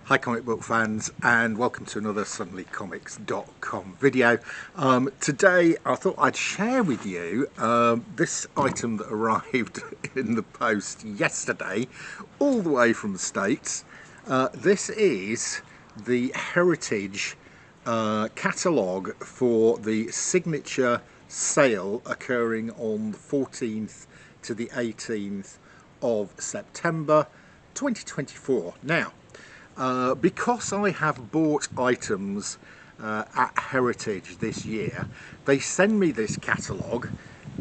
Hi comic book fans, and welcome to another suddenlycomics.com video. Today I thought I'd share with you this item that arrived in the post yesterday all the way from the States. This is the Heritage catalogue for the signature sale occurring on the 14th to the 18th of September 2024. Now, because I have bought items at Heritage this year, they send me this catalogue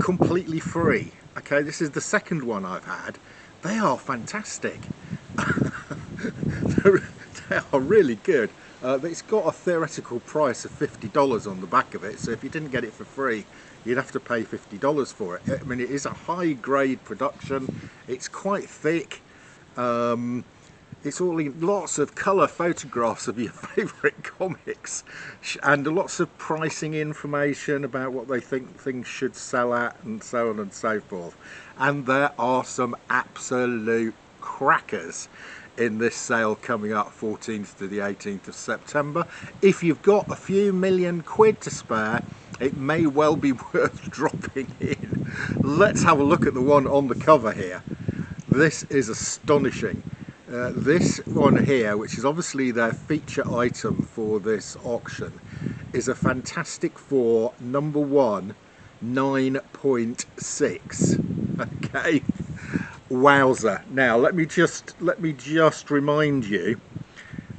completely free. Okay, this is the second one I've had. They are fantastic. They are really good. It's got a theoretical price of $50 on the back of it, so if you didn't get it for free, you'd have to pay $50 for it. I mean, it is a high grade production. It's quite thick. It's all in lots of colour photographs of your favourite comics and lots of pricing information about what they think things should sell at and so on and so forth. And there are some absolute crackers in this sale coming up 14th to the 18th of September. If you've got a few million quid to spare, it may well be worth dropping in. Let's have a look at the one on the cover here. This is astonishing. This one here, which is obviously their feature item for this auction, is a Fantastic Four #1 9.6. Okay, wowzer. Now let me just remind you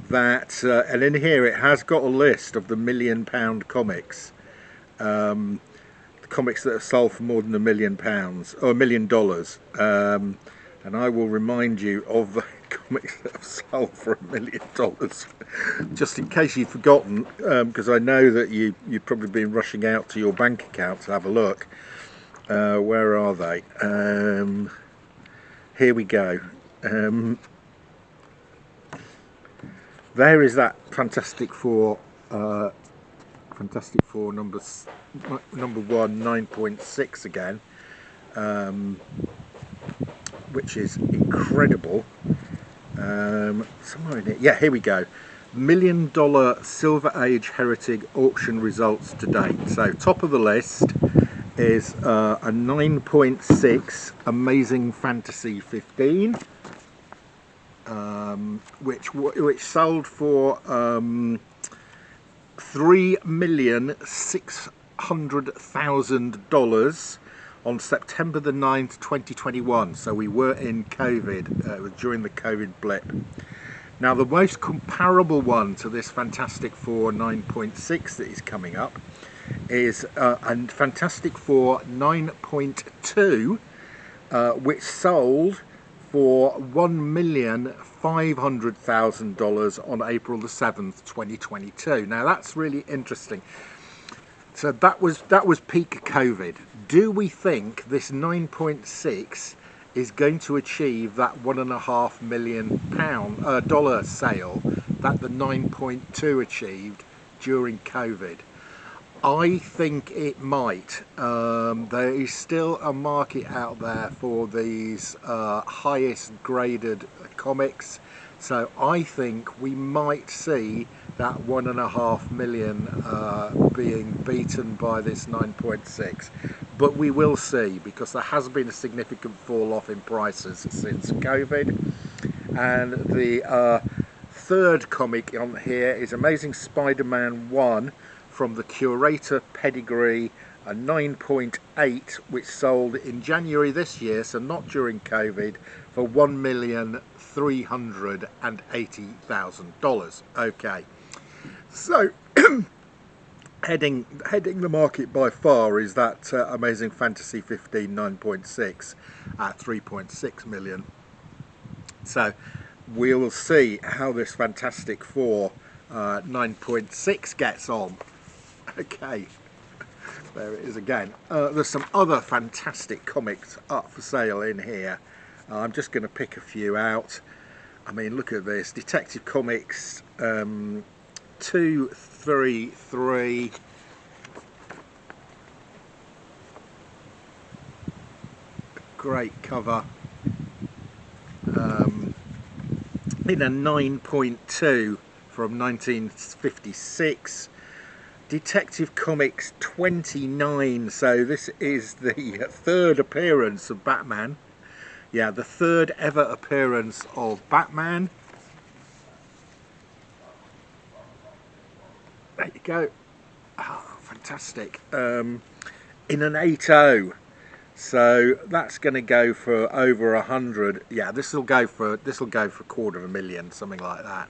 that and in here it has got a list of the £1 million comics, the comics that have sold for more than £1 million or $1 million. And I will remind you of the comics that have sold for $1 million, just in case you've forgotten, because I know that you've probably been rushing out to your bank account to have a look. Where are they? Here we go. There is that Fantastic Four #1 9.6 again. Which is incredible. Somewhere in here, yeah, here we go. $1 million Silver Age Heritage auction results to date. So top of the list is a 9.6 Amazing Fantasy 15, which sold for $3,600,000 on September the 9th, 2021. So we were in COVID, it was during the COVID blip. Now the most comparable one to this Fantastic Four 9.6 that is coming up is a Fantastic Four 9.2, which sold for $1,500,000 on April the 7th, 2022. Now that's really interesting. So that was peak COVID. Do we think this 9.6 is going to achieve that $1.5 million sale that the 9.2 achieved during COVID? I think it might. There is still a market out there for these highest graded comics. So I think we might see that $1.5 million being beaten by this 9.6. But we will see, because there has been a significant fall off in prices since COVID. And the third comic on here is Amazing Spider-Man 1 from the Curator Pedigree, a 9.8, which sold in January this year, so not during COVID, for $1,380,000. Okay, so heading the market by far is that Amazing Fantasy 15 9.6 at 3.6 million. So we will see how this Fantastic Four 9.6 gets on. Okay, there it is again. There's some other fantastic comics up for sale in here. I'm just going to pick a few out. I mean, look at this. Detective Comics 233. Great cover. in a 9.2 from 1956. Detective Comics 29, so this is the third appearance of Batman. Yeah, the third ever appearance of Batman. There you go. Oh, fantastic. In an 8.0. So that's going to go for over 100. Yeah, this will go for $250,000, something like that.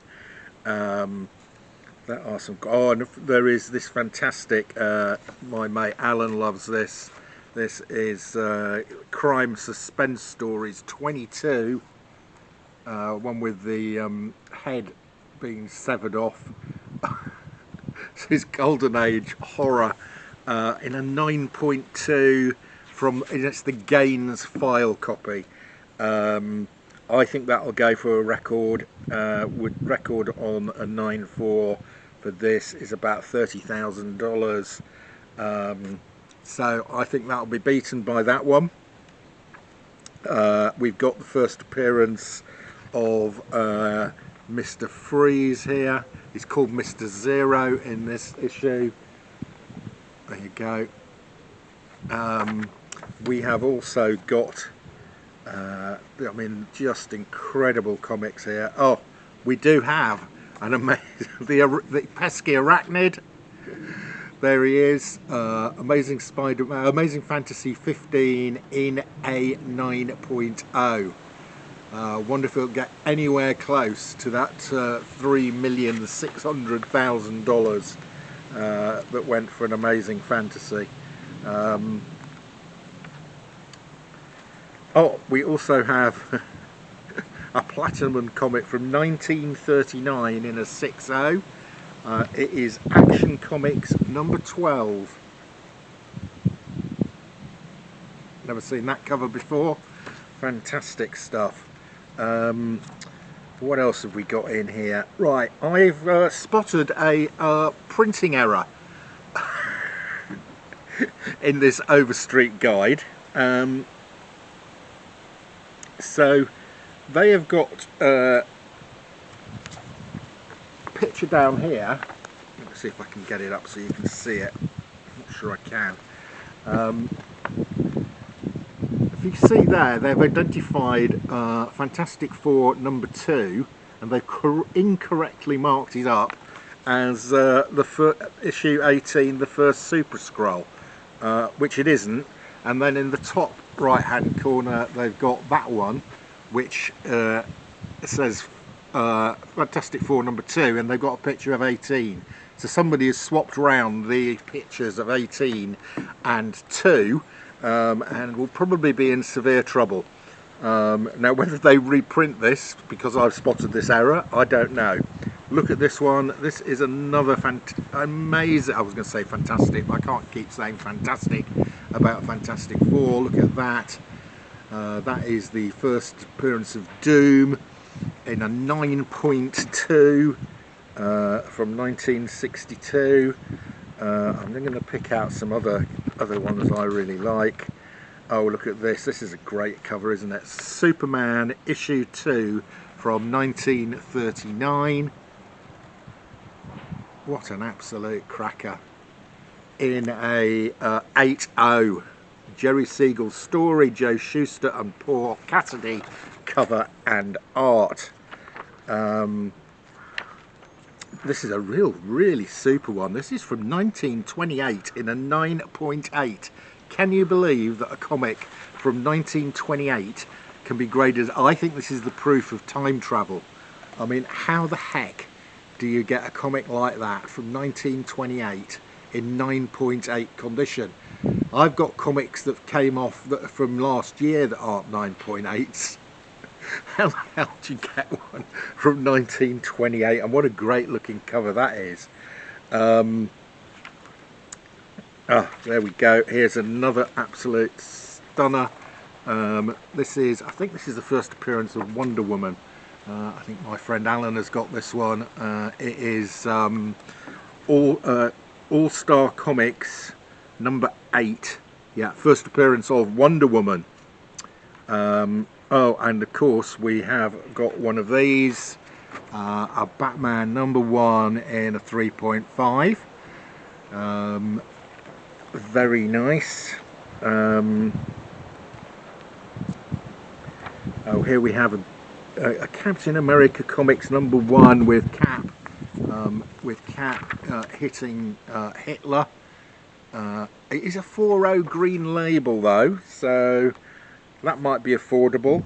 That are some. Oh, and there is this fantastic. My mate Alan loves this. This is Crime Suspense Stories 22. One with the head being severed off. This Golden Age horror in a 9.2 from. It's the Gaines file copy. I think that'll go for a record. Would record on a 9.4 for this is about $30,000. So I think that'll be beaten by that one. We've got the first appearance of Mr. Freeze here. He's called Mr. Zero in this issue. There you go. We have also got I mean, just incredible comics here. Oh, we do have an amazing the pesky arachnid. There he is. Amazing Spider-Man, Amazing Fantasy 15 in a 9.0. Wonder if it'll get anywhere close to that $3,600,000 that went for an Amazing Fantasy. Oh, we also have a Platinum comic from 1939 in a 6.0. It is Action Comics number 12. Never seen that cover before. Fantastic stuff. What else have we got in here? Right, I've spotted a printing error in this Overstreet guide. So they have got a picture down here. Let's see if I can get it up so you can see it. I'm not sure I can. If you see there, they've identified Fantastic Four number 2, and they've incorrectly marked it up as the issue 18, the first Super Scroll, which it isn't. And then in the top right hand corner they've got that one, which says Fantastic Four number 2, and they've got a picture of 18. So somebody has swapped around the pictures of 18 and 2, and will probably be in severe trouble. Now whether they reprint this because I've spotted this error, I don't know. Look at this one. This is another amazing, I was going to say fantastic, but I can't keep saying fantastic about Fantastic Four. Look at that. That is the first appearance of Doom in a 9.2 from 1962. I'm going to pick out some other ones I really like. Oh, look at this. This is a great cover, isn't it? Superman issue 2 from 1939. What an absolute cracker. In a 8.0. Jerry Siegel's story, Joe Shuster and Paul Cassidy cover and art. This is a really super one. This is from 1928 in a 9.8. Can you believe that a comic from 1928 can be graded? I think this is the proof of time travel. I mean, how the heck do you get a comic like that from 1928 in 9.8 condition? I've got comics that came off from last year that aren't 9.8s. How the hell do you get one from 1928? And what a great looking cover that is. There we go. Here's another absolute stunner. I think this is the first appearance of Wonder Woman. I think my friend Alan has got this one. It is All-Star Comics number 8. Yeah, first appearance of Wonder Woman. Oh, and of course we have got one of these. a Batman #1 in a 3.5. Very nice. Oh, here we have a Captain America Comics #1 with Cap hitting Hitler. It is a 4.0 green label though, so that might be affordable.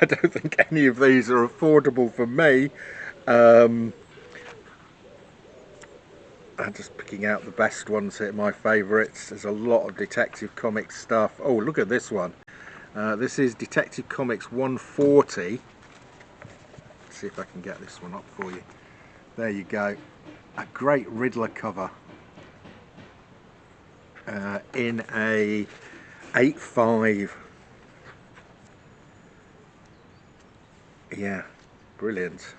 I don't think any of these are affordable for me. I'm just picking out the best ones here, my favourites. There's a lot of Detective Comics stuff. Oh, look at this one. This is Detective Comics 140. Let's see if I can get this one up for you. There you go. A great Riddler cover in a 8.5. Yeah, brilliant.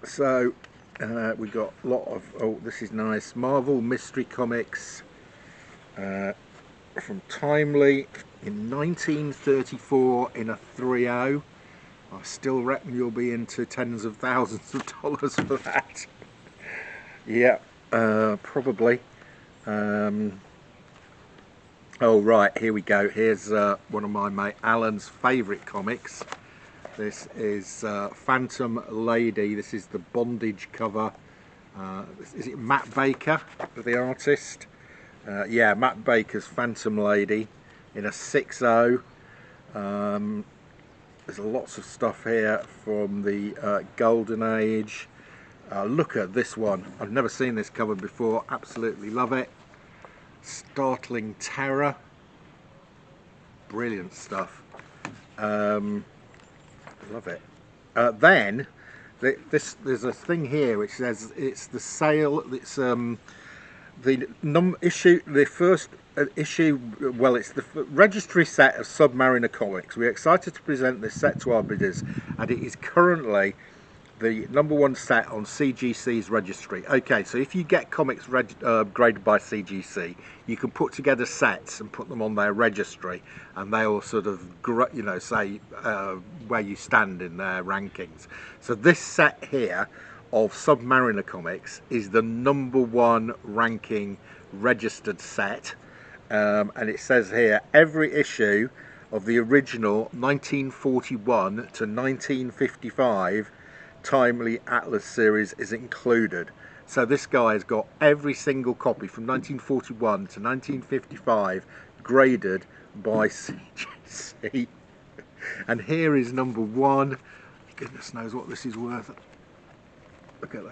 So we got a lot of, oh, this is nice, Marvel Mystery Comics from Timely in 1934 in a 3.0. I still reckon you'll be into tens of thousands of dollars for that. Yeah, probably. Oh right, here we go. Here's one of my mate Alan's favourite comics. This is Phantom Lady. This is the bondage cover. Is it Matt Baker, the artist? Yeah, Matt Baker's Phantom Lady in a 6.0. There's lots of stuff here from the Golden Age. Look at this one. I've never seen this cover before. Absolutely love it. Startling Terror. Brilliant stuff. Love it. Then there's a thing here which says it's the sale. It's the first issue. Well, it's the registry set of Submariner comics. We're excited to present this set to our bidders, and it is currently the #1 set on CGC's registry. Okay, so if you get comics graded by CGC, you can put together sets and put them on their registry, and they'll sort of, you know, say where you stand in their rankings. So this set here of Submariner comics is the #1 ranking registered set, and it says here every issue of the original 1941 to 1955 Timely Atlas series is included. So this guy has got every single copy from 1941 to 1955 graded by CGC. And here is #1. Goodness knows what this is worth. Look at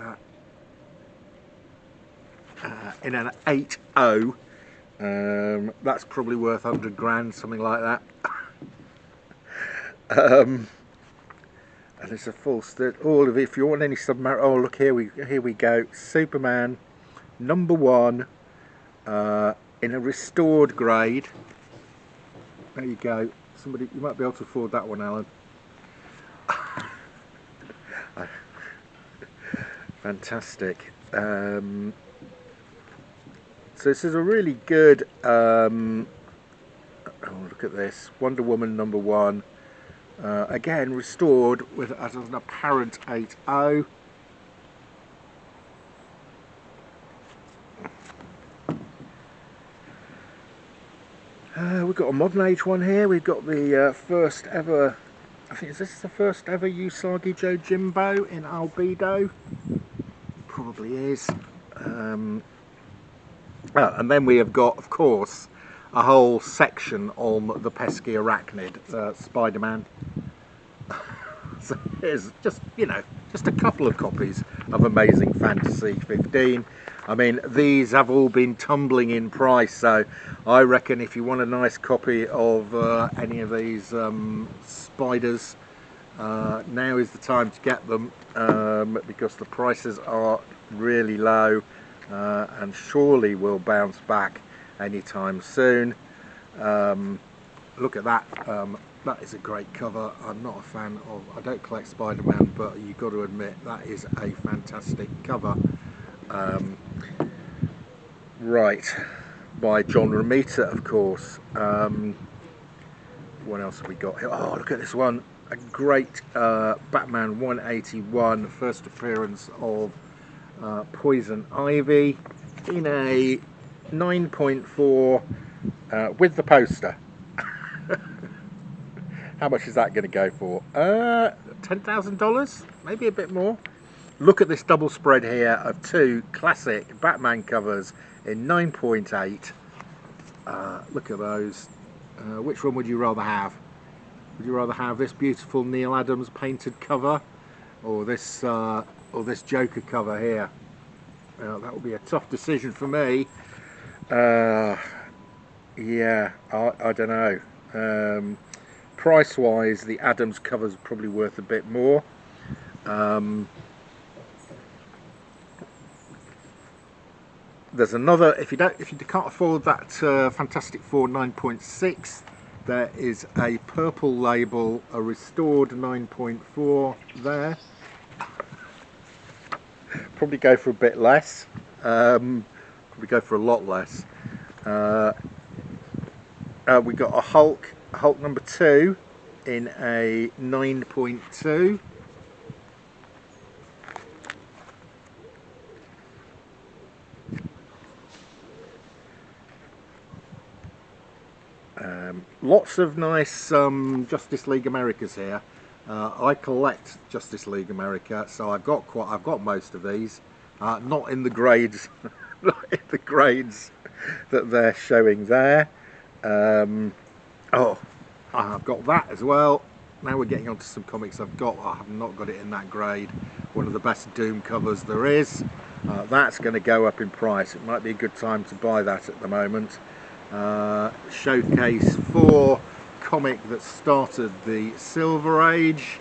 that. In an 8.0. That's probably worth 100 grand, something like that. And it's a full set. All of it. If you want any Submariner, oh look, here we go. Superman #1 in a restored grade. There you go. Somebody, you might be able to afford that one, Alan. Fantastic. So this is a really good. Oh, look at this. Wonder Woman #1. Again restored with as an apparent 8.0. We've got a modern age one here. We've got the first ever, I think is this the first ever Usagi Jojimbo in albedo? Probably is. And then we have got, of course, a whole section on the pesky arachnid, Spider-Man. So here's just, you know, just a couple of copies of Amazing Fantasy 15. I mean, these have all been tumbling in price, so I reckon if you want a nice copy of any of these spiders, now is the time to get them, because the prices are really low and surely will bounce back anytime soon. Look at that. That is a great cover. I'm not a fan of, I don't collect Spider-Man, but you've got to admit that is a fantastic cover. Right, by John Romita, of course. What else have we got here? Oh, look at this one. A great Batman 181, first appearance of Poison Ivy in a 9.4 with the poster. How much is that going to go for? $10,000? Maybe a bit more. Look at this double spread here of two classic Batman covers in 9.8. Look at those. Which one would you rather have? Would you rather have this beautiful Neil Adams painted cover, or this Joker cover here? That would be a tough decision for me. Yeah, I don't know. Price-wise, the Adams cover's probably worth a bit more. There's another. If you can't afford that Fantastic Four 9.6, there is a purple label, a restored 9.4 there. Probably go for a bit less. Probably go for a lot less. We got a Hulk number 2 in a 9.2. Lots of nice Justice League Americas here. I collect Justice League America, so I've got most of these. Not in the grades, not in the grades that they're showing there. Oh, I've got that as well. Now we're getting onto some comics I have not got it in that grade. One of the best Doom covers there is. That's going to go up in price. It might be a good time to buy that at the moment. Showcase for comic that started the Silver Age.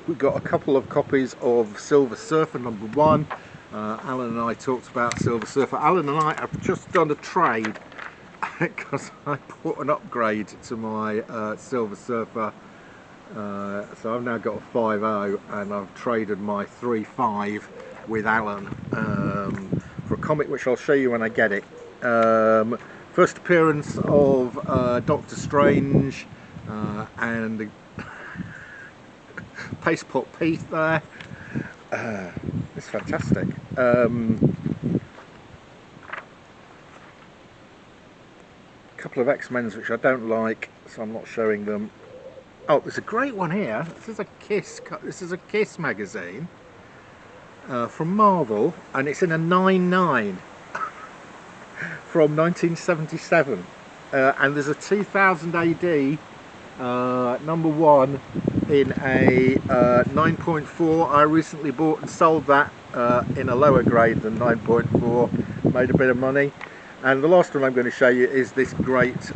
We've got a couple of copies of Silver Surfer number 1. Alan and I talked about Silver Surfer. Alan and I have just done a trade because I put an upgrade to my Silver Surfer. So I've now got a 5.0 and I've traded my 3.5 with Alan for a comic which I'll show you when I get it. First appearance of Doctor Strange and the Paste Pot Pete there. It's fantastic. Couple of X-Men's which I don't like, so I'm not showing them. Oh, there's a great one here. This is a Kiss magazine from Marvel, and it's in a 9.9 from 1977. And there's a 2000 AD number 1 in a 9.4. I recently bought and sold that in a lower grade than 9.4. Made a bit of money. And the last one I'm going to show you is this great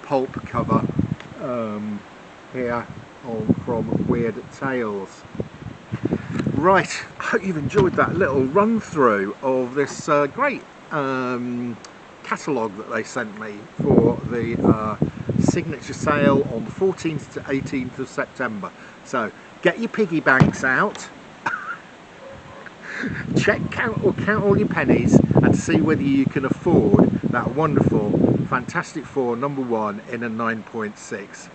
pulp cover here from Weird Tales. Right, I hope you've enjoyed that little run through of this great catalogue that they sent me for the signature sale on the 14th to 18th of September. So get your piggy banks out, count all your pennies and see whether you can afford that wonderful Fantastic Four number 1 in a 9.6,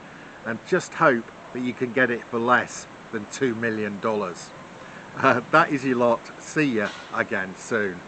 and just hope that you can get it for less than $2 million. That is your lot. See you again soon.